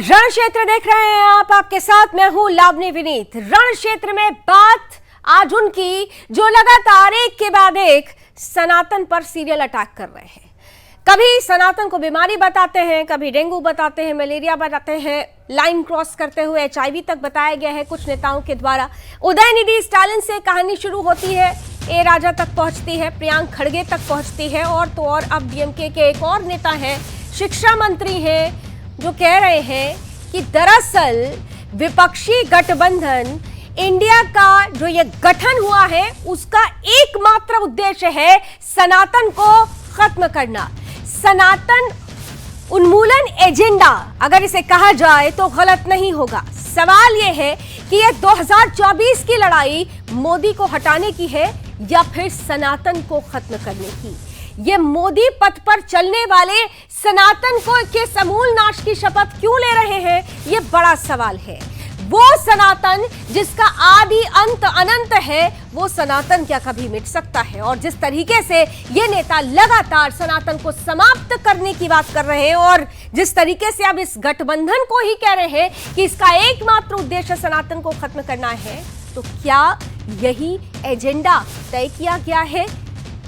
रण क्षेत्र देख रहे हैं आप, आपके साथ मैं हूं लावनी विनीत। रण क्षेत्र में बात आज उनकी जो लगातार एक के बाद एक सनातन पर सीरियल अटैक कर रहे हैं। कभी सनातन को बीमारी बताते हैं, कभी डेंगू बताते हैं, मलेरिया बताते हैं, लाइन क्रॉस करते हुए एचआईवी तक बताया गया है कुछ नेताओं के द्वारा। उदयनिधि स्टालिन से कहानी शुरू होती है, ए राजा तक पहुंचती है, प्रियांक खड़गे तक पहुंचती है, और तो और अब डीएमके के एक और नेता हैं, शिक्षा मंत्री हैं, जो कह रहे हैं कि दरअसल विपक्षी गठबंधन इंडिया का जो ये गठन हुआ है उसका एकमात्र उद्देश्य है सनातन को खत्म करना। सनातन उन्मूलन एजेंडा अगर इसे कहा जाए तो गलत नहीं होगा। सवाल यह है कि यह 2024 की लड़ाई मोदी को हटाने की है या फिर सनातन को खत्म करने की। ये मोदी पथ पर चलने वाले सनातन को के समूल नाश की शपथ क्यों ले रहे हैं, ये बड़ा सवाल है। वो सनातन जिसका आदि अंत अनंत है, वो सनातन क्या कभी मिट सकता है? और जिस तरीके से ये नेता लगातार सनातन को समाप्त करने की बात कर रहे हैं और जिस तरीके से अब इस गठबंधन को ही कह रहे हैं कि इसका एकमात्र उद्देश्य सनातन को खत्म करना है, तो क्या यही एजेंडा तय किया गया है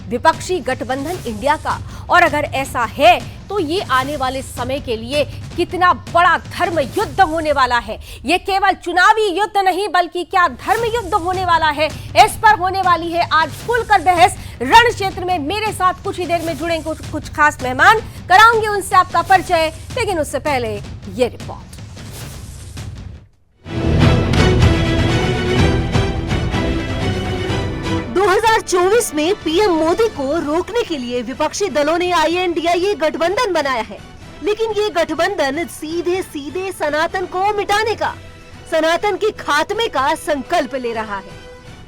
विपक्षी गठबंधन इंडिया का? और अगर ऐसा है तो ये आने वाले समय के लिए कितना बड़ा धर्म युद्ध होने वाला है। ये केवल चुनावी युद्ध नहीं बल्कि क्या धर्म युद्ध होने वाला है, इस पर होने वाली है आज खुलकर बहस। रण क्षेत्र में मेरे साथ कुछ ही देर में जुड़े कुछ खास मेहमान, कराऊंगी उनसे आपका परिचय, लेकिन उससे पहले ये रिपोर्ट। 2024 में पीएम मोदी को रोकने के लिए विपक्षी दलों ने INDIA गठबंधन बनाया है, लेकिन ये गठबंधन सीधे सीधे सनातन को मिटाने का, सनातन के खात्मे का संकल्प ले रहा है।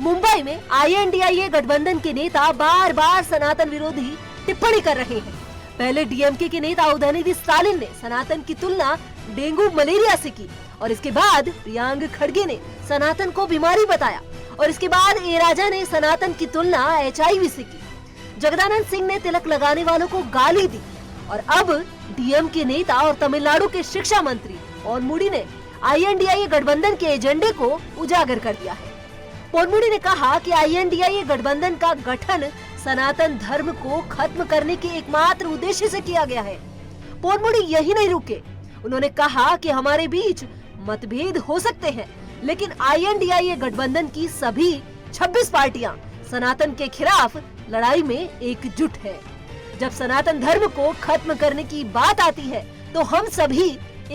मुंबई में INDIA गठबंधन के नेता बार बार सनातन विरोधी टिप्पणी कर रहे हैं। पहले डीएमके के नेता उदयनिधि स्टालिन ने सनातन की तुलना डेंगू मलेरिया से की, और इसके बाद प्रियांक खड़गे ने सनातन को बीमारी बताया, और इसके बाद ए राजा ने सनातन की तुलना एचआईवी से की। जगदानंद सिंह ने तिलक लगाने वालों को गाली दी, और अब डीएमके नेता और तमिलनाडु के शिक्षा मंत्री पोनमुडी ने INDIA गठबंधन के एजेंडे को उजागर कर दिया है। पोनमुडी ने कहा कि INDIA गठबंधन का गठन सनातन धर्म को खत्म करने के एकमात्र उद्देश्य से किया गया है। पोनमुडी यही नहीं रुके, उन्होंने कहा कि हमारे बीच मतभेद हो सकते हैं, लेकिन INDIA गठबंधन की सभी 26 पार्टियां सनातन के खिलाफ लड़ाई में एकजुट है। जब सनातन धर्म को खत्म करने की बात आती है तो हम सभी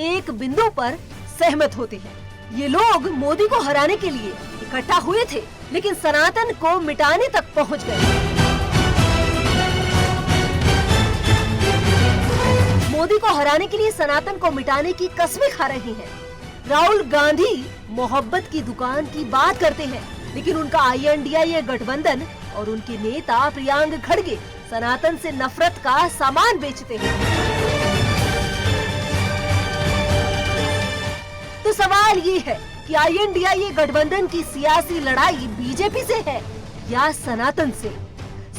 एक बिंदु पर सहमत होते हैं। ये लोग मोदी को हराने के लिए इकट्ठा हुए थे, लेकिन सनातन को मिटाने तक पहुंच गए। मोदी को हराने के लिए सनातन को मिटाने की कस्में खा रही हैं। राहुल गांधी मोहब्बत की दुकान की बात करते हैं, लेकिन उनका INDIA गठबंधन और उनके नेता प्रियांक खड़गे सनातन से नफरत का सामान बेचते हैं। तो सवाल ये है कि INDIA गठबंधन की सियासी लड़ाई बीजेपी से है या सनातन से?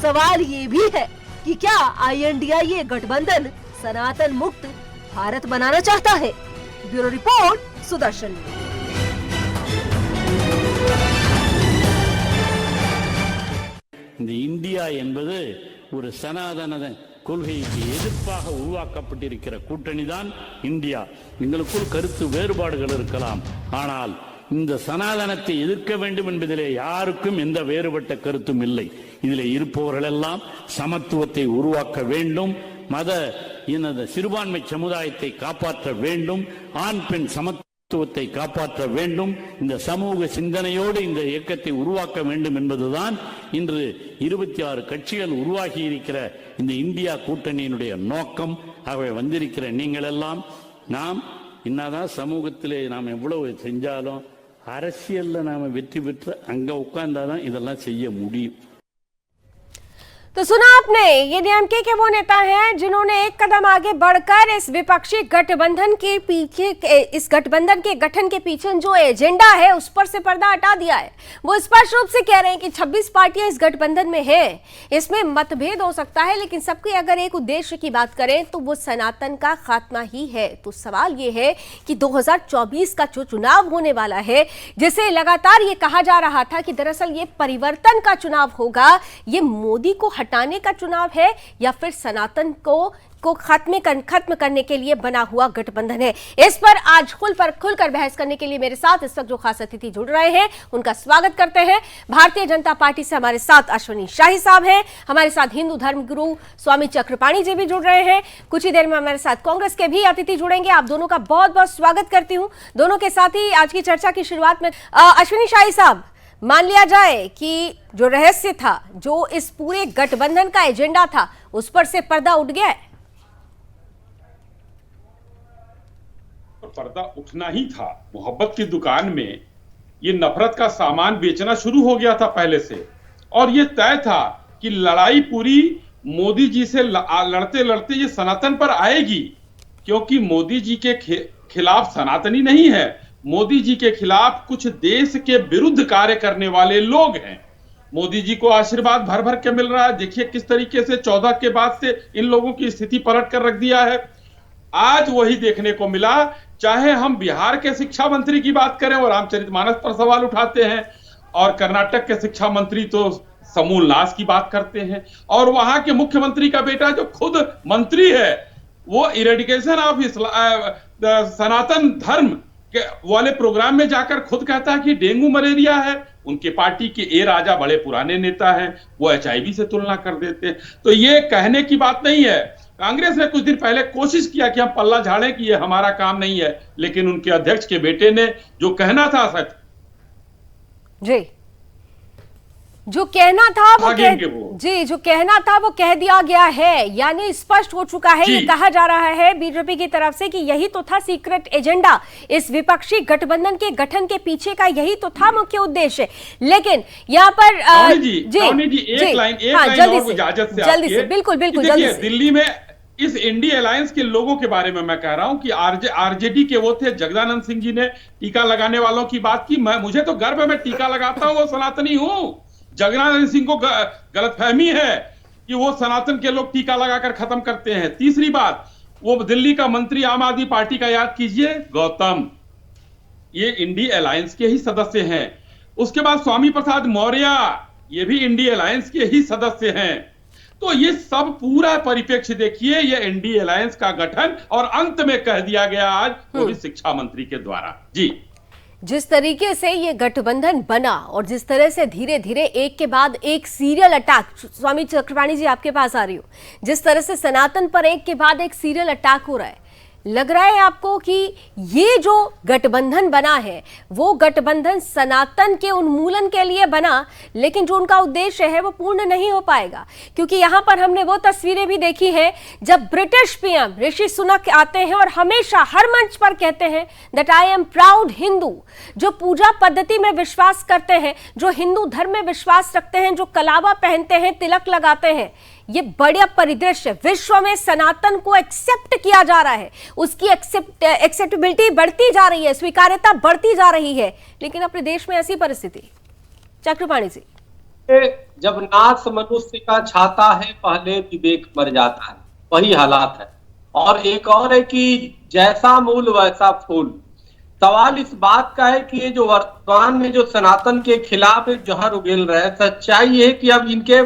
सवाल ये भी है कि क्या INDIA गठबंधन सनातन मुक्त भारत बनाना चाहता है? Bureau report, Sudarshan. இந்த இந்தியா என்பது ஒரு சனாதன கொள்கைக்கு எதிர்ப்பாக உருவாக்கப்பட்டிருக்கிற கூட்டணி தான் இந்தியா. எங்களுக்குள் கருத்து வேறுபாடுகள் இருக்கலாம், ஆனால் இந்த சனாதனத்தை எதிர்க்க வேண்டும் என்பதிலே யாருக்கும் எந்த வேறுபட்ட கருத்தும் இல்லை. இதில் இருப்பவர்கள் எல்லாம் சமத்துவத்தை உருவாக்க வேண்டும், மத இன சிறுபான்மை சமுதாயத்தை காப்பாற்ற வேண்டும், ஆண் பெண் சமத்துவத்தை காப்பாற்ற வேண்டும், இந்த சமூக சிந்தனையோடு இந்த இயக்கத்தை உருவாக்க வேண்டும் என்பதுதான் இன்று 26 கட்சிகள் உருவாகி இருக்கிற இந்த இந்தியா கூட்டணியினுடைய நோக்கம். ஆகவே வந்திருக்கிற நீங்கள் எல்லாம், நாம் என்னதான் சமூகத்திலே நாம் எவ்வளவு செஞ்சாலும் அரசியல்ல நாம வெற்றி பெற்று அங்க உட்கார்ந்தாதான் இதெல்லாம் செய்ய முடியும். तो सुना आपने, ये डीएमके के वो नेता हैं जिन्होंने एक कदम आगे बढ़कर इस विपक्षी गठबंधन के पीछे, इस गठबंधन के गठन के पीछे जो एजेंडा है उस पर से पर्दा हटा दिया है। वो स्पष्ट रूप से कह रहे हैं कि 26 पार्टियां इस गठबंधन में हैं, इसमें मतभेद हो सकता है लेकिन सबकी अगर एक उद्देश्य की बात करें तो वो सनातन का खात्मा ही है। तो सवाल ये है कि 2024 का जो चुनाव होने वाला है, जिसे लगातार ये कहा जा रहा था कि दरअसल ये परिवर्तन का चुनाव होगा, ये मोदी को हटाने का चुनाव है या फिर सनातन को खत्म करने के लिए बना हुआ गठबंधन है। इस पर आज खुलकर बहस करने के लिए मेरे साथ इस वक्त जो खास अतिथि जुड़ रहे हैं उनका स्वागत करते हैं। भारतीय जनता पार्टी से हमारे साथ अश्विनी शाही साहब हैं, हमारे साथ हिंदू धर्मगुरु स्वामी चक्रपाणी जी भी जुड़ रहे हैं, कुछ ही देर में हमारे साथ कांग्रेस के भी अतिथि जुड़ेंगे। आप दोनों का बहुत बहुत स्वागत करती हूँ। दोनों के साथ ही आज की चर्चा की शुरुआत में अश्विनी शाही साहब, मान लिया जाए कि जो रहस्य था, जो इस पूरे गठबंधन का एजेंडा था, उस पर से पर्दा उठ गया है। पर्दा उठना ही था। मोहब्बत की दुकान में ये नफरत का सामान बेचना शुरू हो गया था पहले से, और ये तय था कि लड़ाई पूरी मोदी जी से लड़ते लड़ते ये सनातन पर आएगी, क्योंकि मोदी जी के खिलाफ सनातनी नहीं है, मोदी जी के खिलाफ कुछ देश के विरुद्ध कार्य करने वाले लोग हैं। मोदी जी को आशीर्वाद भर भर के मिल रहा है। देखिए किस तरीके से 14 के बाद से इन लोगों की स्थिति पलट कर रख दिया है। आज वही देखने को मिला, चाहे हम बिहार के शिक्षा मंत्री की बात करें और रामचरितमानस पर सवाल उठाते हैं, और कर्नाटक के शिक्षा मंत्री तो समूल नाश की बात करते हैं, और वहां के मुख्यमंत्री का बेटा जो खुद मंत्री है वो इरेडिकेशन ऑफ सनातन धर्म वाले प्रोग्राम में जाकर खुद कहता है कि डेंगू मलेरिया है। उनके पार्टी के ए राजा बड़े पुराने नेता हैं, वो एचआईवी से तुलना कर देते हैं। तो ये कहने की बात नहीं है। कांग्रेस ने कुछ दिन पहले कोशिश किया कि हम पल्ला झाड़ें कि ये हमारा काम नहीं है, लेकिन उनके अध्यक्ष के बेटे ने जो कहना था सच जी, जो कहना था जो कहना था वो कह दिया गया है, यानी स्पष्ट हो चुका है। ये कहा जा रहा है बीजेपी की तरफ से कि यही तो था सीक्रेट एजेंडा, इस विपक्षी गठबंधन के गठन के पीछे का यही तो था मुख्य उद्देश्य। लेकिन यहाँ पर जल्दी से बिल्कुल जल्दी से दिल्ली में इस इंडिया अलायंस के लोगों के बारे में मैं कह रहा हूं कि आरजेडी के वो थे, जगदानंद सिंह जी ने टीका लगाने वालों की बात की। मुझे तो गर्व है, मैं टीका लगाता हूं, वो सनातनी हूं। जगदानंद सिंह को गलतफहमी है कि वो सनातन के लोग टीका लगाकर खत्म करते हैं। तीसरी बात, वो दिल्ली का मंत्री आम आदमी पार्टी का याद कीजिए, गौतम, ये इंडिया अलायंस के ही सदस्य हैं। उसके बाद स्वामी प्रसाद मौर्य, ये भी इंडिया अलायंस के ही सदस्य हैं। तो ये सब पूरा परिप्रेक्ष्य देखिए, ये इंडिया अलायंस का गठन और अंत में कह दिया गया आज वो भी शिक्षा मंत्री के द्वारा। जी, जिस तरीके से ये गठबंधन बना और जिस तरह से धीरे धीरे एक के बाद एक सीरियल अटैक, स्वामी चक्रपाणी जी आपके पास आ रही हूं, जिस तरह से सनातन पर एक के बाद एक सीरियल अटैक हो रहा है, लग रहा है आपको कि ये जो गठबंधन बना है वो गठबंधन सनातन के उन्मूलन के लिए बना, लेकिन जो उनका उद्देश्य है वो पूर्ण नहीं हो पाएगा? क्योंकि यहाँ पर हमने वो तस्वीरें भी देखी हैं जब ब्रिटिश पीएम ऋषि सुनक आते हैं और हमेशा हर मंच पर कहते हैं that I am proud Hindu, जो पूजा पद्धति में विश्वास करते हैं, जो हिंदू धर्म में विश्वास रखते हैं, जो कलावा पहनते हैं, तिलक लगाते हैं। ये बड़ा परिदृश्य, विश्व में सनातन को एक्सेप्ट किया जा रहा है, उसकी एक्सेप्टेबिलिटी बढ़ती जा रही है, स्वीकार्यता बढ़ती जा रही है, लेकिन अपने देश में ऐसी परिस्थिति। चक्रपाणी जी, जब नाश मनुष्य का छाता है, पहले विवेक मर जाता है, वही हालात है। और एक और है कि जैसा मूल वैसा फूल। सवाल इस बात का है कि ये जो वर्तमान में जो सनातन के खिलाफ जहर उगल रहे हैं, सच्चाई है कि अब इनके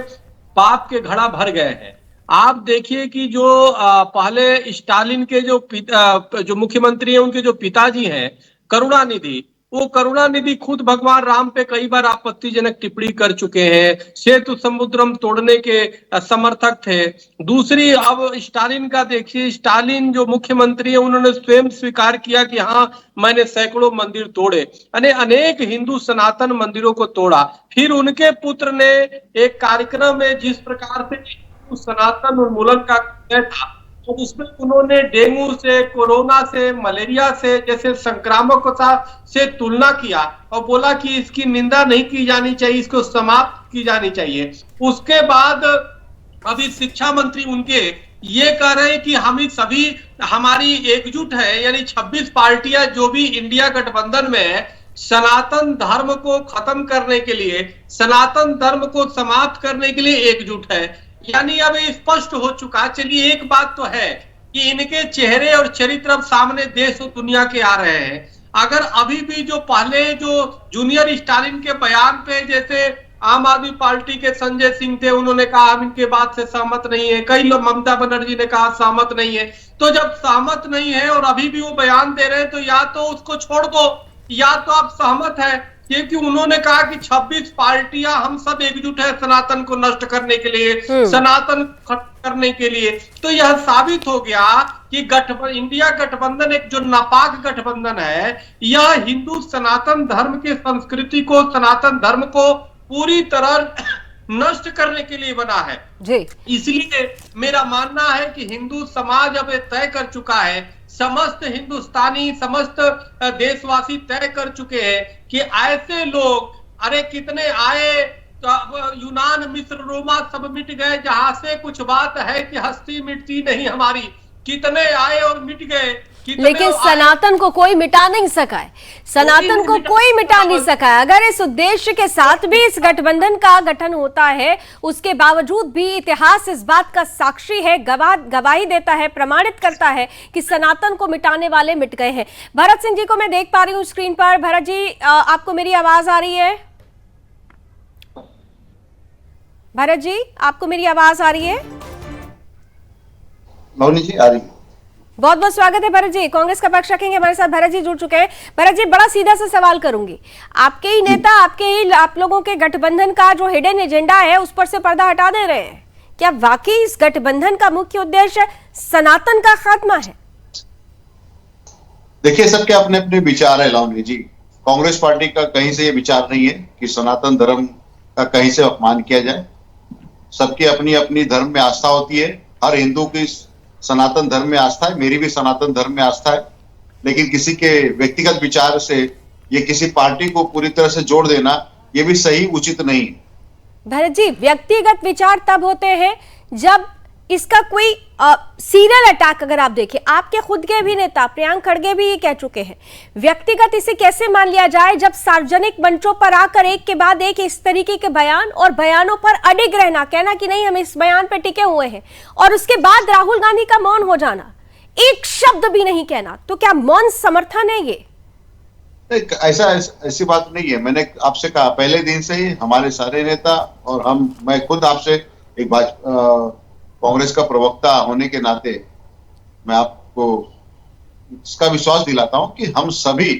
पाप के घड़ा भर गए हैं। आप देखिए कि जो पहले स्टालिन के जो मुख्यमंत्री हैं, उनके जो पिताजी हैं करुणानिधि, वो करुणानिधि खुद भगवान राम पे कई बार आपत्तिजनक टिप्पणी कर चुके हैं, सेतु समुद्रम तोड़ने के समर्थक थे। दूसरी, अब स्टालिन का देखिए, स्टालिन जो मुख्यमंत्री है उन्होंने स्वयं स्वीकार किया कि हाँ मैंने सैकड़ों मंदिर तोड़े, अनेक हिंदू सनातन मंदिरों को तोड़ा। फिर उनके पुत्र ने एक कार्यक्रम में जिस प्रकार से सनातन उन्मूलन का था, तो उसमें उन्होंने डेंगू से, कोरोना से, मलेरिया से जैसे संक्रामकता से तुलना किया और बोला कि इसकी निंदा नहीं की जानी चाहिए, इसको समाप्त की जानी चाहिए। उसके बाद अभी शिक्षा मंत्री उनके ये कह रहे हैं कि हम सभी हमारी एकजुट है, यानी 26 पार्टियां जो भी इंडिया गठबंधन में है, सनातन धर्म को खत्म करने के लिए, सनातन धर्म को समाप्त करने के लिए एकजुट है। यानी अब स्पष्ट हो चुका। चलिए एक बात तो है कि इनके चेहरे और चरित्र अब सामने देश और दुनिया के आ रहे हैं। अगर अभी भी जो पहले जो जूनियर स्टालिन के बयान पे, जैसे आम आदमी पार्टी के संजय सिंह थे, उन्होंने कहा हम इनके बात से सहमत नहीं है, कई लोग, ममता बनर्जी ने कहा सहमत नहीं है। तो जब सहमत नहीं है और अभी भी वो बयान दे रहे हैं, तो या तो उसको छोड़ दो या तो आप सहमत है, क्योंकि उन्होंने कहा कि 26 पार्टियां हम सब एकजुट है सनातन को नष्ट करने के लिए, सनातन खत्म करने के लिए। तो यह साबित हो गया कि इंडिया गठबंधन एक जो नापाक गठबंधन है, यह हिंदू सनातन धर्म के संस्कृति को, सनातन धर्म को पूरी तरह नष्ट करने के लिए बना है जी। इसलिए मेरा मानना है कि हिंदू समाज अब तय कर चुका है, समस्त हिंदुस्तानी, समस्त देशवासी तय कर चुके हैं कि ऐसे लोग, अरे कितने आए, तो यूनान, मिस्र, रोमा सब मिट गए, जहां से कुछ बात है कि हस्ती मिटती नहीं हमारी, कितने आए और मिट गए। लेकिन सनातन को कोई मिटा नहीं सका है, सनातन को कोई मिटा नहीं सका है। अगर इस उद्देश्य के साथ भी इस गठबंधन का गठन होता है, उसके बावजूद भी इतिहास इस बात का साक्षी है, गवाही देता है, प्रमाणित करता है कि सनातन को मिटाने वाले मिट गए हैं। भरत सिंह जी को मैं देख पा रही हूँ स्क्रीन पर। भरत जी, आपको मेरी आवाज आ रही है? भरत जी, आपको मेरी आवाज आ रही है? मौनी जी, आ रही है। बहुत बहुत स्वागत है भरत जी, कांग्रेस का पक्ष रखेंगे। हमारे साथ भरत जी जुड़ चुके हैं। भरत जी, बड़ा सीधा सा सवाल करूंगी, आपके ही नेता, आप लोगों के गठबंधन का जो हिडन एजेंडा है उस पर से पर्दा हटा दे रहे हैं। क्या वाकई इस गठबंधन का मुख्य उद्देश्य सनातन का खात्मा है? देखिए, सबके अपने अपने विचार है लावनी जी। कांग्रेस पार्टी का कहीं से ये विचार नहीं है कि सनातन धर्म का कहीं से अपमान किया जाए। सबकी अपनी अपनी धर्म में आस्था होती है। हर हिंदू की सनातन धर्म में आस्था है, मेरी भी सनातन धर्म में आस्था है। लेकिन किसी के व्यक्तिगत विचार से ये किसी पार्टी को पूरी तरह से जोड़ देना, ये भी सही उचित नहीं है। भरत जी, व्यक्तिगत विचार तब होते हैं जब इसका कोई सीरियल अटैक, अगर आप देखें, आपके खुद के भी नेता प्रियंक खड़गे भी ये कह चुके हैं, व्यक्तिगत इसे कैसे मान लिया जाए जब सार्वजनिक मंचों पर आकर एक के बाद एक इस तरीके के बयान और बयानों पर अडिग रहना, कहना कि नहीं हम इस बयान पर टिके हुए हैं, और उसके बाद राहुल गांधी का मौन हो जाना, एक शब्द भी नहीं कहना, तो क्या मौन समर्थन है ये? ऐसी बात नहीं है। मैंने आपसे कहा पहले दिन से ही, हमारे सारे नेता और मैं खुद आपसे एक कांग्रेस का प्रवक्ता होने के नाते मैं आपको इसका विश्वास दिलाता हूं कि हम सभी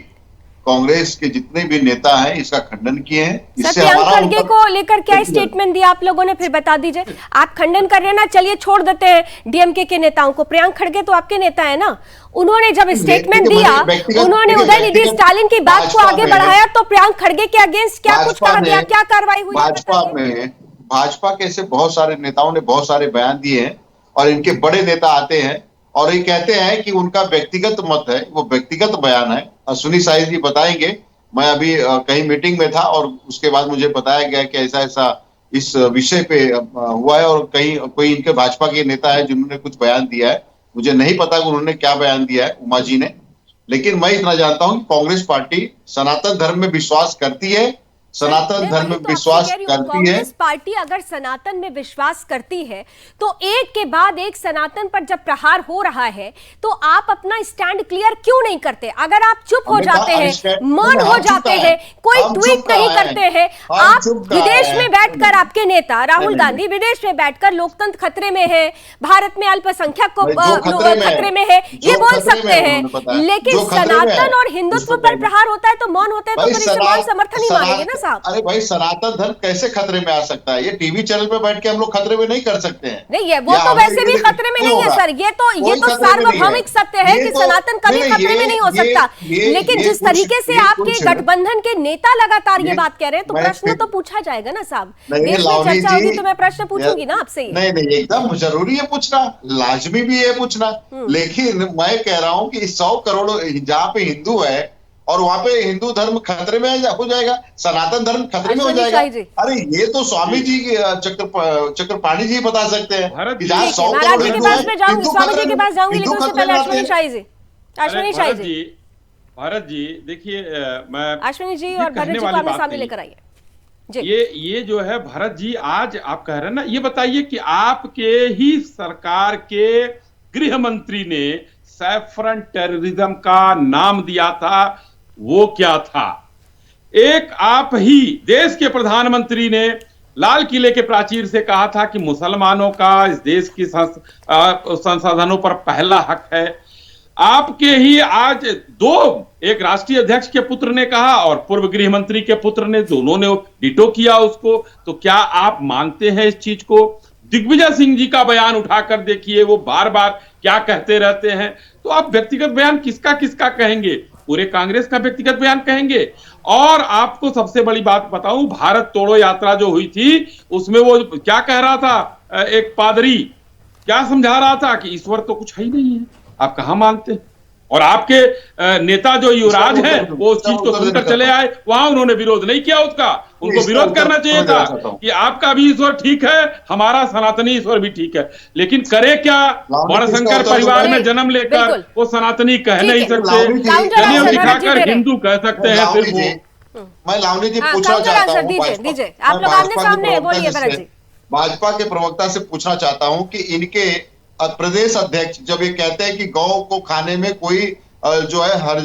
कांग्रेस के जितने भी नेता हैं इसका खंडन किए हैं। इससे प्रियंक खड़गे को लेकर क्या स्टेटमेंट दिया आप लोगों ने, फिर बता दीजिए। आप खंडन कर रहे हैं ना, चलिए छोड़ देते हैं डीएमके के नेताओं को, प्रियंक खड़गे तो आपके नेता है ना। उन्होंने जब स्टेटमेंट दिया, उन्होंने उदयनिधि स्टालिन की बात को आगे बढ़ाया, तो प्रियंक खड़गे के अगेंस्ट क्या कुछ कहा गया, क्या कार्रवाई हुई? भाजपा के ऐसे बहुत सारे नेताओं ने बहुत सारे बयान दिए हैं और इनके बड़े नेता आते हैं और ये कहते हैं कि उनका व्यक्तिगत मत है, वो व्यक्तिगत बयान है। अश्विनी साहिब जी बताएंगे। मैं अभी कहीं मीटिंग में था और उसके बाद मुझे बताया गया कि ऐसा ऐसा इस विषय पे हुआ है और कहीं कोई इनके भाजपा के नेता है जिन्होंने कुछ बयान दिया है। मुझे नहीं पता कि उन्होंने क्या बयान दिया है, उमा जी ने, लेकिन मैं इतना जानता हूं कि कांग्रेस पार्टी सनातन धर्म में विश्वास करती है, सनातन धर्म में विश्वास करती है। कांग्रेस पार्टी अगर सनातन में विश्वास करती है तो एक के बाद एक सनातन पर जब प्रहार हो रहा है तो आप अपना स्टैंड क्लियर क्यों नहीं करते? अगर आप चुप हो जाते हैं, मौन हो जाते हैं, कोई ट्वीट नहीं करते हैं, आप विदेश में बैठकर, आपके नेता राहुल गांधी विदेश में बैठकर लोकतंत्र खतरे में है, भारत में अल्पसंख्यक को खतरे में है, ये बोल सकते हैं, लेकिन सनातन और हिंदुत्व पर प्रहार होता है तो मौन होता है, तो फिर इसे मौन समर्थन ही मानेंगे ना? अरे भाई, सनातन धर्म कैसे खतरे में आ सकता है? ये टीवी चैनल पे बैठ के हम लोग खतरे में नहीं कर सकते हैं। नहीं, वो तो वैसे भी खतरे में नहीं है सर, ये तो सार्वभौमिक सत्य है कि सनातन कभी खतरे में नहीं हो सकता। लेकिन जिस तरीके से आपके गठबंधन के नेता लगातार ये बात कह रहे हैं, तो प्रश्न तो पूछा जाएगा ना साहब। देश में चर्चा होगी तो मैं प्रश्न पूछूंगी ना आपसे। नहीं, एकदम जरूरी है पूछना, लाजमी भी है पूछना। लेकिन मैं कह रहा हूँ कि 100 करोड़ जहाँ पे हिंदू है और वहां पे हिंदू धर्म खतरे में हो जाएगा, सनातन धर्म खतरे में हो अश्विनी जाएगा। शाही जी। अरे ये तो स्वामी जी चक्रपाणी जी बता सकते हैं भरत कि जी, जहाँ 100 महाराज करोड़ जी के हिंदू पास हैं, में जाऊंगी, हिंदू स्वामी जी खतरे के में- पास जाऊंगी, हिंदू लेकिन उससे खतरे पहले में आते अश्विनी हैं। शाही जी, अश्विनी शाही जी, भरत जी देखिए, मैं अश्विनी जी ये और भरत कहने जी को वाली आमने बात सामने नहीं। लेकर आइए जी। ये जो है भरत जी, आज आप कह रहे हैं ना, ये बताइए कि आपके ही सरकार के गृह मंत्री ने सैफरन टेररिज्म का नाम दिया था, वो क्या था? एक आप ही देश के प्रधानमंत्री ने लाल किले के प्राचीर से कहा था कि मुसलमानों का इस देश की संसाधनों पर पहला हक है। आपके ही आज एक राष्ट्रीय अध्यक्ष के पुत्र ने कहा और पूर्व गृह मंत्री के पुत्र ने, दोनों ने डिटो किया उसको। तो क्या आप मानते हैं इस चीज को? दिग्विजय सिंह जी का बयान उठाकर देखिए, वो बार बार क्या कहते रहते हैं। तो आप व्यक्तिगत बयान किसका किसका कहेंगे? पूरे कांग्रेस का व्यक्तिगत बयान कहेंगे। और आपको सबसे बड़ी बात बताऊं, भारत तोड़ो यात्रा जो हुई थी, उसमें वो क्या कह रहा था, एक पादरी क्या समझा रहा था कि ईश्वर तो कुछ है ही नहीं है। आप कहां मानते? और आपके नेता जो युवराज हैं, वो उस चीज को सुनकर चले आए, वहां उन्होंने विरोध नहीं किया उसका। उनको विरोध करना चाहिए था कि आपका भी ईश्वर ठीक है, हमारा सनातनी ईश्वर भी ठीक है, लेकिन करे क्या? वर्णशंकर परिवार में जन्म लेकर वो सनातनी कह नहीं सकते, जनेऊ दिखाकर हिंदू कह सकते हैं सिर्फ वो। मैं लावनी जी हाँ, पूछना काउंटर चाहता आंसर हूँ, दीजिए, आप लोग आमने सामने बोलिए भरत जी। भाजपा के प्रवक्ता से पूछना चाहता हूं कि इनके प्रदेश अध्यक्ष जब ये कहते हैं कि गौ को खाने में कोई जो है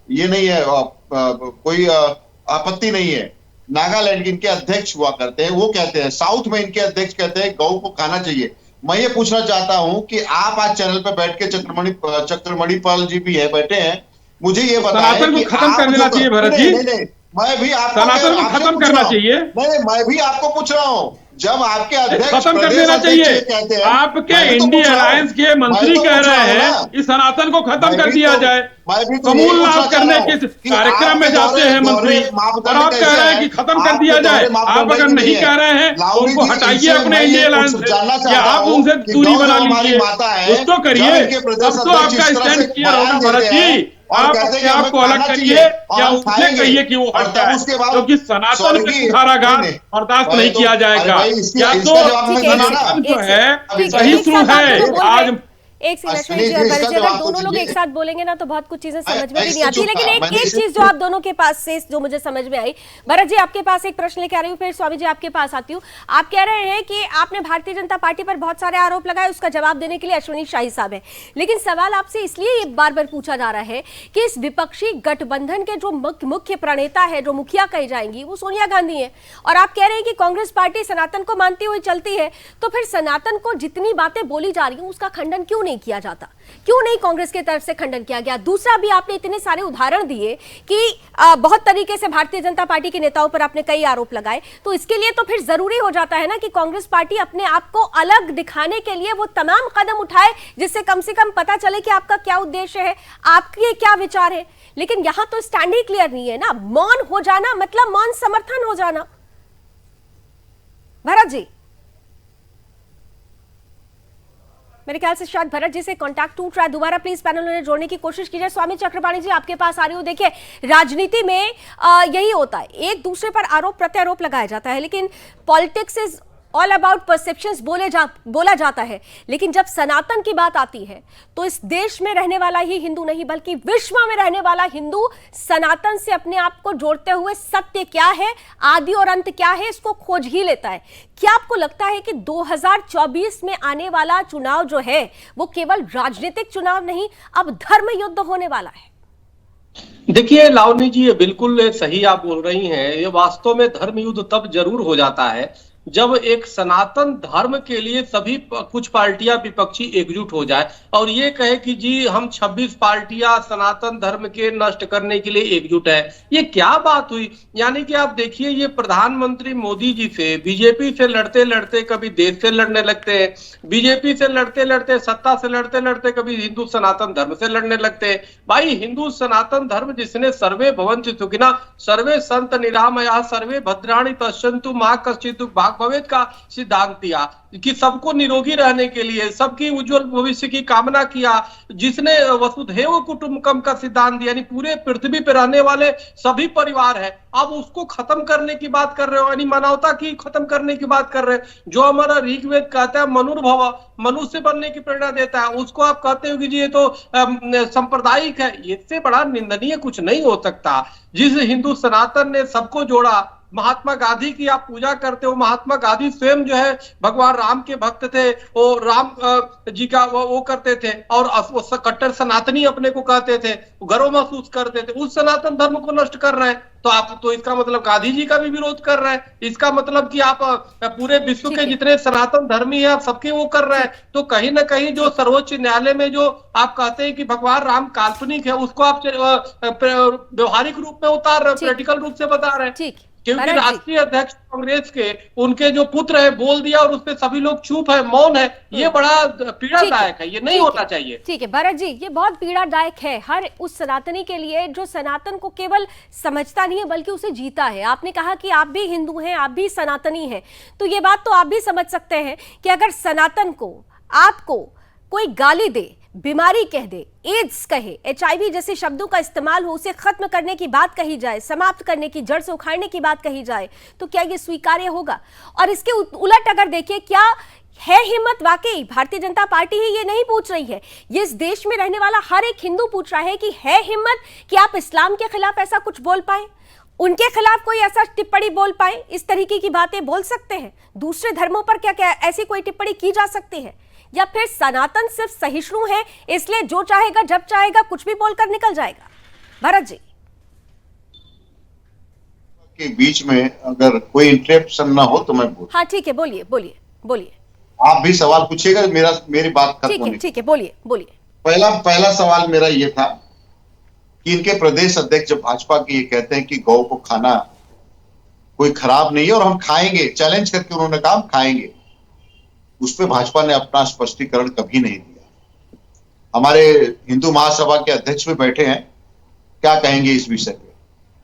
ये नहीं है, कोई आपत्ति नहीं है। नागालैंड के इनके अध्यक्ष हुआ करते हैं, वो कहते हैं, साउथ में इनके अध्यक्ष कहते हैं गौ को खाना चाहिए। मैं ये पूछना चाहता हूं कि आप आज चैनल पे बैठ के चक्रमणि पाल जी भी है, बैठे हैं, मुझे ये बताएं सनातन कि को खत्म कर देना चाहिए भरत जी। नहीं, मैं भी आपको सनातन को खत्म करना चाहिए। नहीं, मैं भी आपको पूछ रहा हूँ, जब आपके अध्यक्ष खत्म कर देना चाहिए। कहते हैं, आपके इंडिया अलायंस के मंत्री कह रहे हैं कि सनातन को खत्म कर दिया जाए, समूल नाश करने के कार्यक्रम में जाते हैं मंत्री, और आप कह रहे हैं कि खत्म कर दिया जाए। आप अगर नहीं कह रहे हैं तो उनको हटाइए अपने इंडिया अलायंस से, या आप उनसे दूरी बना लीजिए, कुछ तो करिए, तब तो आपका स्टैंड क्लियर होगा भरत जी। आप अपने आप को अलग करिए या उनसे कहिए कि वो हट जाए, क्योंकि सनातन में सुधाराघात बर्दाश्त नहीं किया जाएगा। या तो सनातन जो है सही शुरू है आज। एक सेकंड अश्विनी जी और भरत जी, अगर दोनों लोग एक साथ बोलेंगे ना तो बहुत कुछ चीजें समझ में भी नहीं आती। लेकिन एक चीज जो आप दोनों के पास से जो मुझे समझ में आई, भरत जी आपके पास एक प्रश्न लेके आ रही हूँ, फिर स्वामी जी आपके पास आती हूँ। आप कह रहे हैं कि आपने भारतीय जनता पार्टी पर बहुत सारे आरोप लगाए, उसका जवाब देने के लिए अश्विनी शाही साहब है, लेकिन सवाल आपसे इसलिए बार बार पूछा जा रहा है कि इस विपक्षी गठबंधन के जो मुख्य प्रणेता है, जो मुखिया कही जाएंगी, वो सोनिया गांधी है, और आप कह रहे हैं कि कांग्रेस पार्टी सनातन को मानती हुई चलती है। तो फिर सनातन को जितनी बातें बोली जा रही हैं उसका खंडन क्यों नहीं किया जाता? क्यों नहीं कांग्रेस की तरफ से खंडन किया गया? दूसरा भी आपने इतने सारे उदाहरण दिए कि बहुत तरीके से भारतीय जनता पार्टी के नेताओं पर आपने कई आरोप लगाए, तो इसके लिए तो फिर जरूरी हो जाता है ना कि कांग्रेस पार्टी अपने आप को अलग दिखाने के लिए वो तमाम कदम उठाए जिससे कम से कम पता चले कि आपका क्या उद्देश्य है, आपके क्या विचार है। लेकिन यहां तो स्टैंड ही क्लियर नहीं है ना, मौन हो जाना मतलब मौन समर्थन हो जाना। भरत जी, मेरे ख्याल से शायद भरत जी से कांटेक्ट टूट रहा है, दोबारा प्लीज पैनल में जोड़ने की कोशिश कीजिए। स्वामी चक्रपाणी जी आपके पास आ रही हूँ। देखिए, राजनीति में यही होता है, एक दूसरे पर आरोप प्रत्यारोप लगाया जाता है, लेकिन politics is all about perceptions बोला जाता है। लेकिन जब सनातन की बात आती है तो इस देश में रहने वाला ही हिंदू नहीं बल्कि विश्व में रहने वाला हिंदू सनातन से अपने आप को जोड़ते हुए सत्य क्या है, आदि और अंत क्या है, इसको खोज ही लेता है। क्या आपको लगता है कि 2024 में आने वाला चुनाव जो है वो केवल राजनीतिक चुनाव नहीं, अब धर्म युद्ध होने वाला है? देखिए लावनी जी, ये बिल्कुल सही आप बोल रही हैं। ये वास्तव में धर्म युद्ध तब जरूर हो जाता है जब एक सनातन धर्म के लिए सभी कुछ पार्टियां विपक्षी एकजुट हो जाए और ये कहे कि जी हम 26 पार्टियां सनातन धर्म के नष्ट करने के लिए एकजुट है। ये क्या बात हुई? यानी कि आप देखिए, ये प्रधानमंत्री मोदी जी से बीजेपी से लड़ते लड़ते कभी देश से लड़ने लगते हैं, बीजेपी से लड़ते लड़ते सत्ता से लड़ते लड़ते कभी हिंदू सनातन धर्म से लड़ने लगते हैं। भाई, हिंदू सनातन धर्म जिसने सर्वे भवन्तु सुखिनः सर्वे संत निरामया सर्वे भद्राणि पश्यन्तु मा कश्चित् दुःख सामवेद का सिद्धांत दिया कि सबको निरोगी रहने के लिए, सबकी उज्जवल भविष्य की कामना किया, जिसने वसुधैव कुटुंबकम का सिद्धांत दिया, यानी पूरे पृथ्वी पर रहने वाले सभी परिवार है, अब उसको खत्म करने की बात कर रहे हो, यानी मानवता की खत्म करने की बात कर रहे हो। जो हमारा ऋग्वेद कहता है मनुर्भव, मनुष्य बनने की प्रेरणा देता है, उसको आप कहते हो कि जी ये तो सांप्रदायिक है। इससे बड़ा निंदनीय कुछ नहीं हो सकता। जिस हिंदू सनातन ने सबको जोड़ा, महात्मा गांधी की आप पूजा करते हो, महात्मा गांधी स्वयं जो है भगवान राम के भक्त थे, वो राम जी का वो करते थे, और कट्टर सनातनी अपने को कहते थे, गर्व महसूस करते थे, उस सनातन धर्म को नष्ट कर रहे हैं। तो आप तो इसका मतलब गांधी जी का भी विरोध कर रहे हैं, इसका मतलब कि आप पूरे विश्व के जितने सनातन धर्मी है आप सबके वो कर रहे हैं। तो कहीं ना कहीं जो सर्वोच्च न्यायालय में जो आप कहते हैं कि भगवान राम काल्पनिक है, उसको आप व्यवहारिक रूप में उतार रहे हैं, प्रैक्टिकल रूप से बता रहे हैं। क्योंकि राष्ट्रीय अध्यक्ष कांग्रेस के उनके जो पुत्र है बोल दिया और उसपे सभी लोग चुप है, मौन है, ये बड़ा पीड़ादायक है, ये नहीं होना चाहिए। ठीक है भरत जी, ये बहुत पीड़ादायक है हर उस सनातनी के लिए जो सनातन को केवल समझता नहीं है बल्कि उसे जीता है। आपने कहा कि आप भी हिंदू हैं, आप भी सनातनी हैं, तो ये बात तो आप भी समझ सकते हैं कि अगर सनातन को आपको कोई गाली दे, बीमारी कह दे, एड्स कहे, HIV जैसे शब्दों का इस्तेमाल हो, उसे खत्म करने की बात कही जाए, समाप्त करने की, जड़ से उखाड़ने की बात कही जाए, तो क्या ये स्वीकार्य होगा? और इसके उलट अगर देखिए, क्या है हिम्मत? वाकई भारतीय जनता पार्टी ही ये नहीं पूछ रही है, ये इस देश में रहने वाला हर एक हिंदू पूछ रहा है कि है हिम्मत कि आप इस्लाम के खिलाफ ऐसा कुछ बोल पाए, उनके खिलाफ कोई ऐसा टिप्पणी बोल पाए, इस तरीके की बातें बोल सकते हैं? दूसरे धर्मों पर क्या क्या ऐसी कोई टिप्पणी की जा सकती है? या फिर सनातन सिर्फ सहिष्णु है इसलिए जो चाहेगा जब चाहेगा कुछ भी बोलकर निकल जाएगा? भरत जी के बीच में अगर कोई इंटरप्शन ना हो तो मैं बोल। हाँ ठीक है, बोलिए बोलिए बोलिए। आप भी सवाल पूछिएगा, मेरी बात खत्म होने। ठीक है बोलिए बोलिए। पहला सवाल मेरा ये था कि इनके प्रदेश अध्यक्ष जब भाजपा के ये कहते हैं कि गौ को खाना कोई खराब नहीं है और हम खाएंगे, चैलेंज करके उन्होंने कहा हम खाएंगे, उस पर भाजपा ने अपना स्पष्टीकरण कभी नहीं दिया। हमारे हिंदू महासभा के अध्यक्ष भी बैठे हैं, क्या कहेंगे इस विषय पे?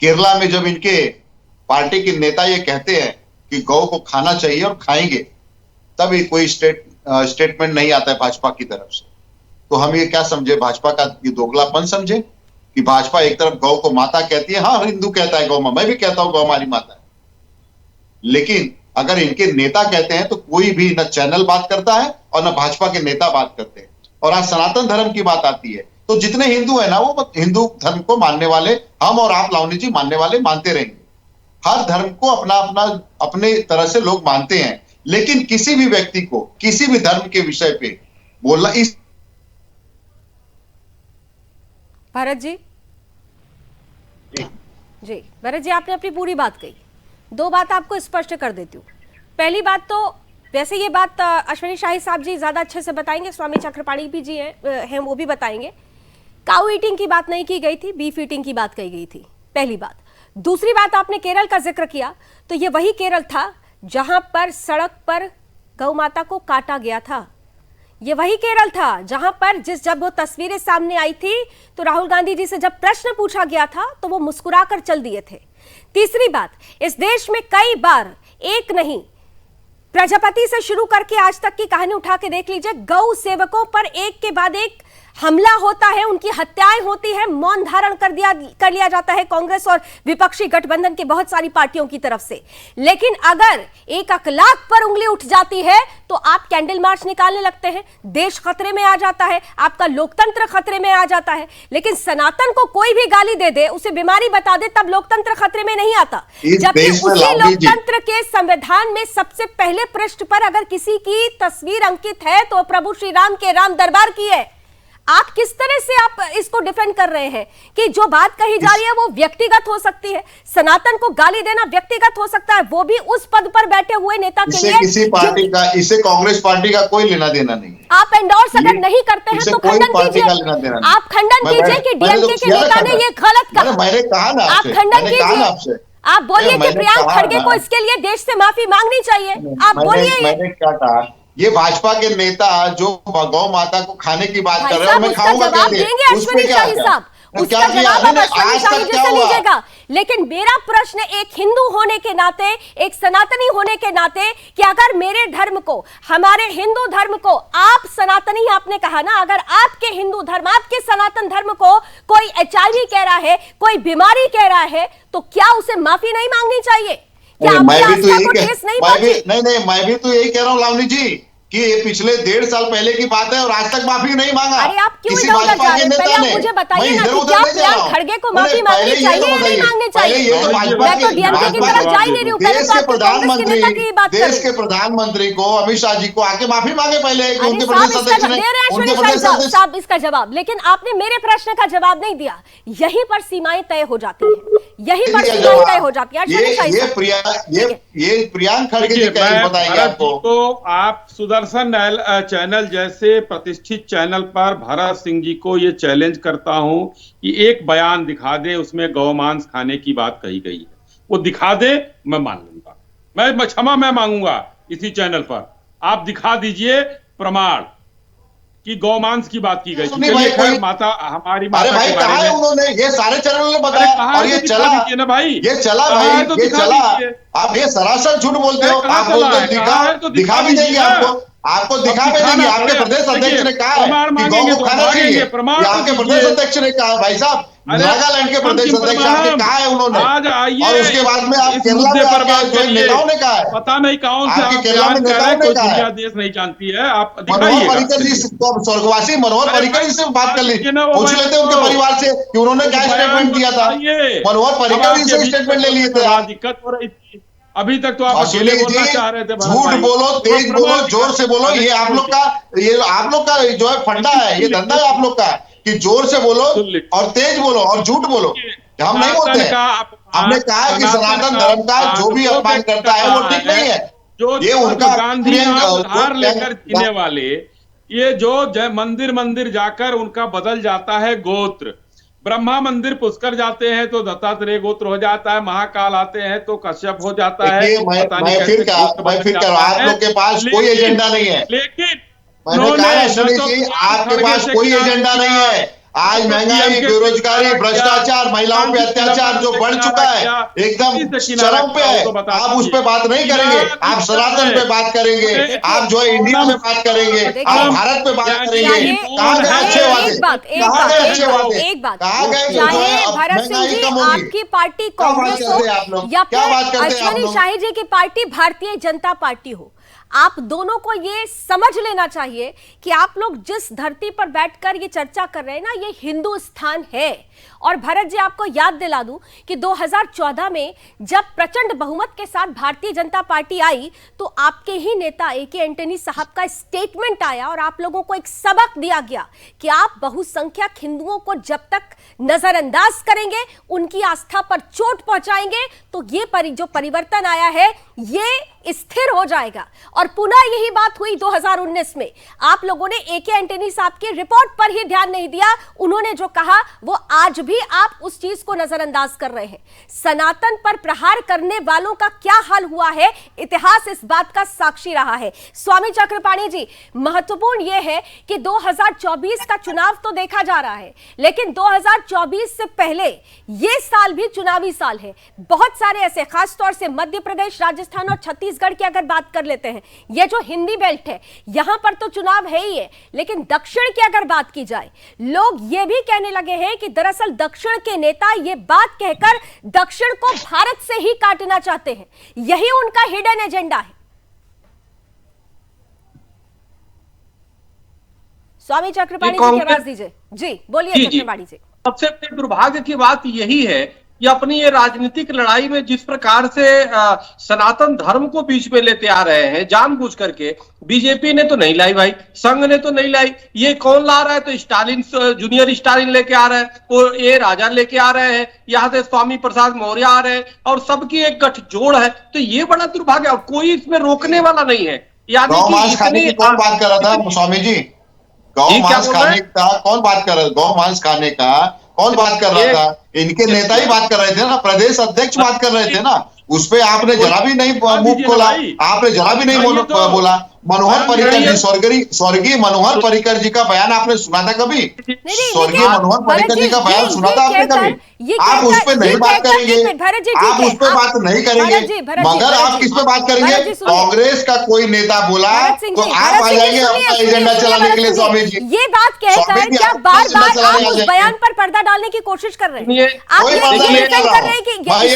केरला में जब इनके पार्टी के नेता ये कहते हैं कि गौ को खाना चाहिए और खाएंगे, तब ये कोई स्टेटमेंट नहीं आता है भाजपा की तरफ से। तो हम ये क्या समझे, भाजपा का ये दोगलापन समझे कि भाजपा एक तरफ गौ को माता कहती है, हाँ हिंदू कहता है गौ मां, मैं भी कहता हूं गौ हमारी माता है, लेकिन अगर इनके नेता कहते हैं तो कोई भी न चैनल बात करता है और न भाजपा के नेता बात करते हैं। और आज सनातन धर्म की बात आती है तो जितने हिंदू है ना, वो हिंदू धर्म को मानने वाले, हम और आप लावनी जी मानने वाले मानते रहेंगे। हर धर्म को अपना अपना अपने तरह से लोग मानते हैं, लेकिन किसी भी व्यक्ति को किसी भी धर्म के विषय पे बोलना इस। भरत जी जी, भरत जी आपने अपनी पूरी बात कही। दो बात आपको स्पष्ट कर देती हूँ। पहली बात तो वैसे ये बात अश्विनी शाही साहब जी ज्यादा अच्छे से बताएंगे, स्वामी चक्रपाणी भी जी हैं वो भी बताएंगे। काऊ ईटिंग की बात नहीं की गई थी, बीफ ईटिंग की बात कही गई थी, पहली बात। दूसरी बात, आपने केरल का जिक्र किया, तो ये वही केरल था जहां पर सड़क पर गौ माता को काटा गया था। ये वही केरल था जहां पर जब वो तस्वीरें सामने आई थी तो राहुल गांधी जी से जब प्रश्न पूछा गया था तो वो मुस्कुराकर चल दिए थे। तीसरी बात, इस देश में कई बार, एक नहीं, प्रजापति से शुरू करके आज तक की कहानी उठा के देख लीजिए, गौ सेवकों पर एक के बाद एक हमला होता है, उनकी हत्याएं होती है, मौन धारण कर लिया जाता है कांग्रेस और विपक्षी गठबंधन की बहुत सारी पार्टियों की तरफ से। लेकिन अगर एक अखलाक पर उंगली उठ जाती है तो आप कैंडल मार्च निकालने लगते हैं, देश खतरे में आ जाता है, आपका लोकतंत्र खतरे में आ जाता है। लेकिन सनातन को कोई भी गाली दे दे, उसे बीमारी बता दे, तब लोकतंत्र खतरे में नहीं आता। जबकि उसी लोकतंत्र के संविधान में सबसे पहले पृष्ठ पर अगर किसी की तस्वीर अंकित है तो प्रभु श्री राम के राम दरबार की है। आप किस तरह से आप इसको डिफेंड कर रहे हैं कि जो बात कही जा रही है वो व्यक्तिगत हो सकती है? सनातन को गाली देना व्यक्तिगत हो सकता है, वो भी उस पद पर बैठे हुए नेता के लिए। किसी पार्टी का, इससे कांग्रेस पार्टी का कोई लेना देना नहीं है। आप एंडोर्स अगर नहीं करते हैं तो खंडन कीजिए। आप खंडन कीजिए कि डीएमके के नेता ने ये गलत कहा। मैंने कहा ना, आप खंडन कीजिए, आप बोलिए कि प्रियंका खड़गे को इसके लिए देश से माफी मांगनी चाहिए। आप बोलिए। मैंने क्या कहा? ये भाजपा के नेता जो गौ माता को खाने की बात कर रहे हैं, मैं खाऊंगा कैसे? अश्विनी शाही साहब, उसका जवाब आप अश्विनी शाही जी से लीजिएगा लेकिन मेरा प्रश्न एक हिंदू होने के नाते, एक सनातनी होने के नाते, कि अगर मेरे धर्म को, हमारे हिंदू धर्म को, आप सनातनी आपने कहा ना, अगर आपके हिंदू धर्म, आपके सनातन धर्म को कोई HIV कह रहा है, कोई बीमारी कह रहा है, तो क्या उसे माफी नहीं मांगनी चाहिए? क्या मैं भी तो यही मैं भी तो यही कह रहा हूँ लावनी जी कि ये पिछले 1.5 साल पहले की बात है और आज तक माफी नहीं मांगा। अरे आप क्यों किसी इधर उधर भाजपा जा रहे के हैं? पहले नेता आप ने। मुझे बताइए मैं ना इधर कि उधर क्या नहीं जा रहा प्रियंक हूं। खड़गे को माफी मांगनी चाहिए या नहीं मांगनी चाहिए? ये तो भाजपा मैं तो डीएमके की तरफ जा ही नहीं रही हूँ, पहले देश तो के आपके कांग्रेस के नेता की बात देश करें। के प्रधानमंत्री को, अमित शाह जी को आके माफी मांगे पहले कि अरे उनके साहब, प्रदेश अध्यक्ष इसका ने, दे रहे हैं उनके शोनी प्रदेश अध्यक्ष साहब इसका जवाब, लेकिन आपने मेरे प्रश्न का जवाब नहीं दिया। यहीं पर सीमाएं तय हो जाती हैं, यहीं पर सीमाएं तय हो जाती हैं। ये प्रियंक खड़गे जी बताएंगे आपको। तो आप सुदर्शन चैनल जैसे प्रतिष्ठित चैनल पर भरत सिंह जी को ये चैलेंज करता हूं कि एक बयान दिखा दे, उसमें गौमांस खाने की बात कही गई है, वो दिखा दे, मैं मान लूंगा, मैं क्षमा मैं मांगूंगा इसी चैनल पर। आप दिखा दीजिए प्रमाण कि गौमांस की बात की गई थी। खैर, माता हमारी माता भाई के बारे में उन्होंने ये सारे चैनलों ने बताया और ये चला ना भाई, ये चला भाई, ये चला। आप ये सरासर झूठ बोलते हो। आप बोलते हो दिखा भी देंगे आपको दिखा भी देंगे। आपके प्रदेश अध्यक्ष ने कहा है कि गौ को खाना चाहिए, आपके प्रदेश अध्यक्ष ने कहा है। भाई साहब, नागालैंड के प्रदेश अध्यक्ष आपने कहा है उन्होंने, और उसके बाद में आप केरला में आपके नेताओं ने कहा है, पता नहीं कौन से आपके केरला में नेताओं ने कहा है। देश नहीं जानती है। आप मनोहर पर्रिकर जी, स्वर्गवासी मनोहर पर्रिकर जी से बात कर ली, पूछ लेते उनके परिवार से कि उन्होंने क्या स्टेटमेंट दिया था। मनोहर पर्रिकर जी से स्टेटमेंट ले लिए थे। दिक्कत हो रही थी, अभी तक तो आप अकेले बोलना चाह रहे थे। झूठ बोलो, तेज बोलो, जोर से बोलो, ये आप लोग का जो है फंडा है, ये धंधा है आप लोग का कि जोर से बोलो और तेज बोलो और झूठ बोलो। हम नहीं बोलते हैं। हमने कहा कि सनातन धर्म का जो भी अपमान करता है वो ठीक नहीं है। ये उनका गांधी उधार लेकर जीने वाले, ये जो मंदिर जाकर उनका बदल जाता है गोत्र। ब्रह्मा मंदिर पुष्कर जाते हैं तो दत्तात्रेय गोत्र हो जाता है, महाकाल आते हैं तो कश्यप हो जाता है। मैं फिर कह रहा हूं, आप लोग के पास कोई एजेंडा नहीं है। लेकिन मैंने कहा सुनील जी, आपके पास कोई एजेंडा नहीं है। आज महंगाई, बेरोजगारी, भ्रष्टाचार, महिलाओं पे अत्याचार जो बढ़ चुका है, एकदम चरम पे है। आप उस पे बात नहीं करेंगे, आप सनातन पे बात करेंगे, आप जो है इंडिया में बात करेंगे, आप भारत पे बात करेंगे। कहाँ गए अच्छे वादे, कहाँ गए अच्छे वादे, कहाँ गए? चाहे भरत सिंह जी आपकी पार्टी कांग्रेस हो या फिर अश्विनी शाही जी की पार्टी भारतीय जनता पार्टी हो, आप दोनों को ये समझ लेना चाहिए कि आप लोग जिस धरती पर बैठकर ये चर्चा कर रहे हैं ना, ये हिंदुस्तान है। और भरत जी, आपको याद दिला दूं कि 2014 में जब प्रचंड बहुमत के साथ भारतीय जनता पार्टी आई तो आपके ही नेता A.K. एंटनी साहब का स्टेटमेंट आया और आप लोगों को एक सबक दिया गया कि आप बहुसंख्यक हिंदुओं को जब तक नजरअंदाज करेंगे, उनकी आस्था पर चोट पहुंचाएंगे, तो ये जो परिवर्तन आया है ये स्थिर हो जाएगा। और पुनः यही बात हुई 2019 में। आप लोगों ने A.K. एंटनी साहब की रिपोर्ट पर ही ध्यान नहीं दिया। उन्होंने जो कहा वो आज भी आप उस चीज को नजरअंदाज कर रहे हैं। सनातन पर प्रहार करने वालों का क्या हाल हुआ है, इतिहास इस बात का साक्षी रहा है। स्वामी चक्रपाणी जी, महत्वपूर्ण यह है कि 2024 का चुनाव तो देखा जा रहा है, लेकिन 2024 से पहले यह साल भी चुनावी साल है। बहुत सारे ऐसे, खासतौर से मध्य प्रदेश, राजस्थान और छत्तीसगढ़ की अगर बात कर लेते हैं, ये जो हिंदी बेल्ट है यहां पर तो चुनाव है ही है, लेकिन दक्षिण की अगर बात की जाए, लोग ये भी कहने लगे हैं कि दरअसल दक्षिण के नेता ये बात कहकर दक्षिण को भारत से ही काटना चाहते हैं। यही उनका हिडन एजेंडा है। स्वामी चक्रपाणी जी की आवाज दीजिए। जी बोलिए चक्रपाणी जी। सबसे बड़े दुर्भाग्य की बात यही है कि अपनी ये राजनीतिक लड़ाई में जिस प्रकार से सनातन धर्म को बीच में लेते आ रहे हैं जानबूझ करके। बीजेपी ने तो नहीं लाई भाई, संघ ने तो नहीं लाई, ये कौन ला रहा है? तो स्टालिन, जूनियर स्टालिन लेके आ रहे हैं, वो ये राजा लेके आ रहे हैं, यहाँ से स्वामी प्रसाद मौर्य आ रहे हैं, और सबकी एक गठजोड़ है। तो ये बड़ा दुर्भाग्य, और कोई इसमें रोकने वाला नहीं है। यानी गौ खाने की कौन बात कर रहा था स्वामी जी? गौ मांस खाने का कौन बात कर रहा था? गौ मांस खाने का कौन बात कर रहा था? इनके नेता ही बात कर रहे थे ना, प्रदेश अध्यक्ष बात कर रहे थे ना, उस पे आपने जरा भी नहीं मुंह खोला, आपने जरा भी नहीं बोला। मनोहर पर्रिकर जी, स्वर्गीय मनोहर पर्रिकर जी का बयान आपने सुना था कभी? स्वर्गीय मनोहर पर्रिकर जी का बयान सुना था आपने कभी? आप उस पे नहीं बात करेंगे, आप उस पे बात नहीं करेंगे, मगर आप किस पे बात करेंगे? कांग्रेस का कोई नेता बोला तो आप आ जाएंगे अपना एजेंडा चलाने के लिए। स्वामी जी, ये बात कहकर क्या बार बार आप उस बयान पर पर्दा डालने की कोशिश कर रहे हैं? आप ये डिफेंड कर रहे हैं कि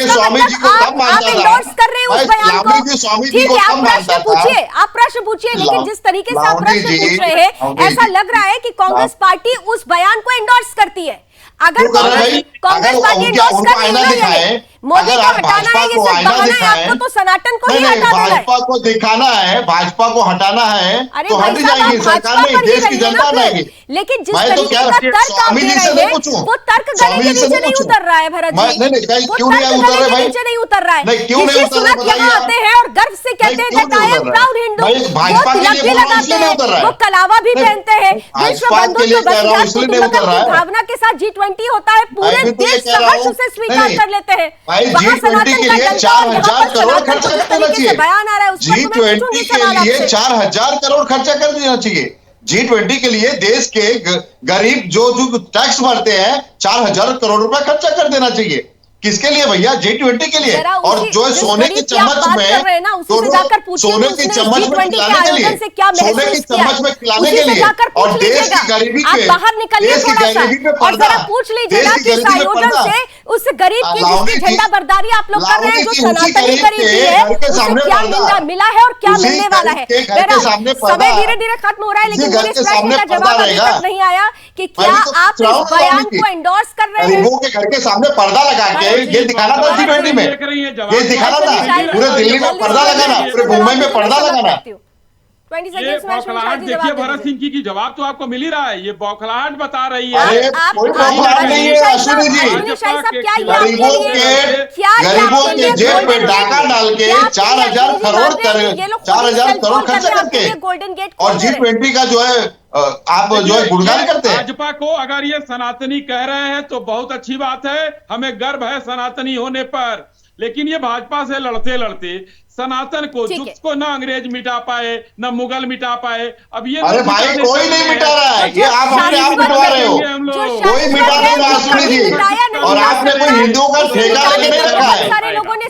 स्वामी जी को कब आप एंडोर्स कर रहे हैं उस बयान को? स्वामी जी ठीक को है, कब आप प्रश्न पूछिए, आप प्रश्न पूछिए, लेकिन जिस तरीके से आप प्रश्न पूछ रहे हैं ऐसा लग रहा है कि कांग्रेस पार्टी उस बयान को एंडोर्स करती है। अगर कांग्रेस पार्टी एंडोर्स कर रही है, मोदी को हटाना है, ये सब बहाना है आपको, तो सनातन को ही हटा देना है। भाजपा को दिखाना है, भाजपा को हटाना है तो हट जाएगी सरकार, नहीं देश की जनता हटाएगी। लेकिन जिस तरीके का तर्क आप दे रहे हैं वो तर्क गले के नीचे नहीं उतर रहा है भरत जी। नहीं, क्यों नहीं उतर रहे भाई? नीचे नहीं उतर रहा है। क्यों नहीं उतर रहे बताइए? यहाँ आते हैं और गर्व से कहते हैं that I am proud Hindu, Bhajpa के लिए लगाते हैं, वो कलावा भी पहनते हैं, विश्व बंधुत्व भावना के साथ G20 होता है, पूरे देश सहर्ष उसे स्वीकार कर लेते हैं। G20 के लिए 4,000 करोड़ खर्चा कर देना चाहिए। बयान आ रहा है, G20 के लिए 4,000 करोड़ खर्चा कर देना चाहिए। G20 के लिए देश के गरीब जो टैक्स भरते हैं 4,000 करोड़ रुपए खर्चा कर देना चाहिए। किसके लिए भैया? G20 के लिए। और जो सोने की चम्मच में, सोने की चम्मच में खिलाने के लिए, सोने की चम्मच में खिलाने के लिए, और देश की गरीबी पे, देश की गरीबी पे पर्दा, पूछ लीजिएगा किस आयोजन से उस गरीब की झंडा बरदारी आप लोग कर रहे हैं, जो सनातनी गरीबी है, उसे क्या मिला है और क्या मिलने वाला है। समय धीरे धीरे खत्म हो रहा है, लेकिन मेरे प्रश्न का जवाब अभी तक नहीं आया कि क्या आप इस बयान को एंडोर्स कर रहे हैं? गरीबों के घर के सामने पर्दा लगा के ये दिखाना था G20 में, ये दिखाना था, पूरे दिल्ली में पर्दा लगाना, पूरे मुंबई में पर्दा लगाना। ये बौखलाहट देखिए भरत सिंह की जवाब तो आपको मिल ही रहा है, ये बौखलाहट बता रही है। अरे कोई बौखलाहट नहीं है अश्विनी जी, गरीबों के जेब पे डाका डाल के 4,000 करोड़ खर्चा करके, और G20 का जो है आप जो है गुणगान करते हैं। भाजपा को अगर ये सनातनी कह रहे हैं तो बहुत अच्छी बात है, हमें गर्व है सनातनी होने पर, लेकिन ये भाजपा से लड़ते लड़ते सनातन को, जिसको ना अंग्रेज मिटा पाए ना मुगल मिटा पाए, अब ये अरे भाई कोई नहीं मिटा रहा है, ये आप अपने आप मिटवा रहे हो, कोई मिटा नहीं रहा सुनी जी। और आपने कोई हिंदुओं का ठेका लेके नहीं रखा है,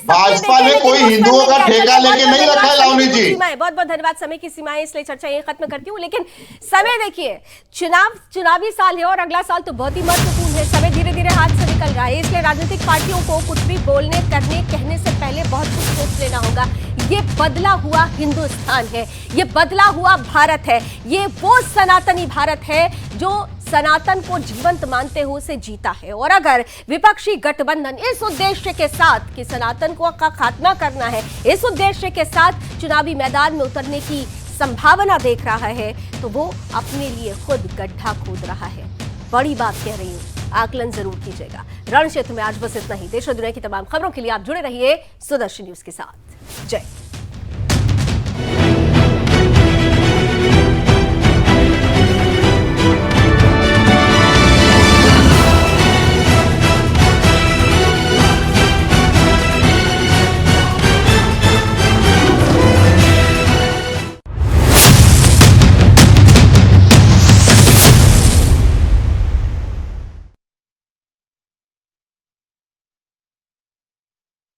भाजपा ने कोई हिंदुओं का ठेका लेके नहीं रखा है लावनी जी। बहुत बहुत धन्यवाद। समय की सीमाएं, इसलिए चर्चा ये खत्म करती हूँ, लेकिन समय देखिए, चुनावी साल है और अगला साल तो बहुत ही महत्वपूर्ण है। समय धीरे धीरे हाथ से निकल रहा है, इसलिए राजनीतिक पार्टियों को कुछ भी बोलने, करने, कहने से पहले बहुत कुछ सोच लेना होगा। ये बदला हुआ हिंदुस्तान है, ये बदला हुआ भारत है, ये वो सनातनी भारत है जो सनातन को जीवंत मानते हुए उसे जीता है। और अगर विपक्षी गठबंधन इस उद्देश्य के साथ कि सनातन को का खात्मा करना है, इस उद्देश्य के साथ चुनावी मैदान में उतरने की संभावना देख रहा है, तो वो अपने लिए खुद गड्ढा खोद रहा है। बड़ी बात कह रही हूं, आकलन जरूर कीजिएगा। रण क्षेत्र में आज बस इतना ही। देश और दुनिया की तमाम खबरों के लिए आप जुड़े रहिए सुदर्शन न्यूज के साथ। जय।